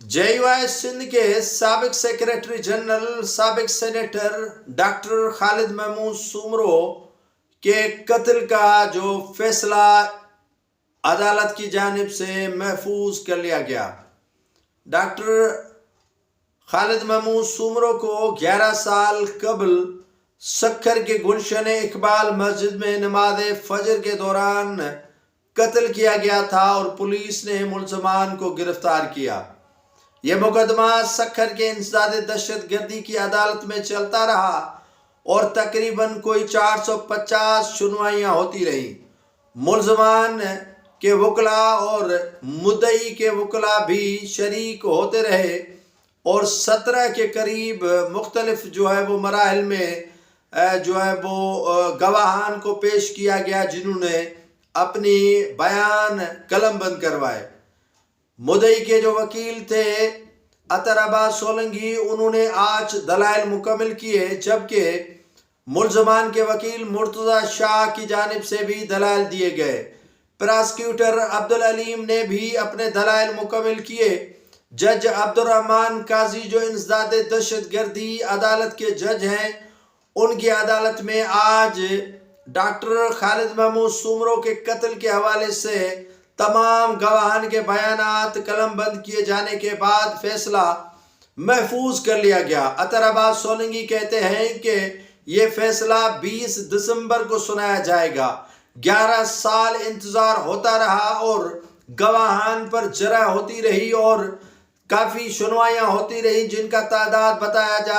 JY Sindh के साबिक secretary general साबिक सेनेटर डॉक्टर खालिद महमूद सुमरो के कत्ल का जो फैसला अदालत की जानिब से महफूज कर लिया गया। डॉक्टर खालिद महमूद सुमरो को 11 साल कबल सक्खर के गुलशन इकबाल मस्जिद में नमाज फजर के दौरान कत्ल किया गया था और पुलिस ने मुलजमान को गिरफ्तार किया। यह मुकदमा सक्खर के इंसदाद दहशत गर्दी की अदालत में चलता रहा और तकरीबन कोई 450 सुनवाइयाँ होती रहीं। मुलजमान के वकला और मुद्दई के वकला भी शरीक होते रहे और 17 के करीब मुख्तलिफ वो मराहल में गवाहान को पेश किया गया, जिन्होंने अपनी बयान कलम बंद करवाए। मुद्दई के जो वकील थे अतर अब्बास सोलंकी, उन्होंने आज दलाइल मुकम्मल किए, जबकि मुलजमान के वकील मुर्तज़ा शाह की जानिब से भी दलाइल दिए गए। प्रोसिक्यूटर अब्दुल अलीम ने भी अपने दलाइल मुकम्मल किए। जज अब्दुर्रहमान काजी जो इंसदाद दहशत गर्दी अदालत के जज हैं, उनकी अदालत में आज डॉक्टर खालिद महमूद सुमरो के कत्ल के हवाले से तमाम गवाहान के बयानात कलम बंद किए जाने के बाद फैसला महफूज कर लिया गया। अतर अब्बास सोलंकी कहते हैं कि ये फैसला 20 दिसंबर को सुनाया जाएगा। 11 साल इंतजार होता रहा और गवाहान पर जरा होती रही और काफ़ी सुनवाइयाँ होती रही, जिनका तादाद बताया जा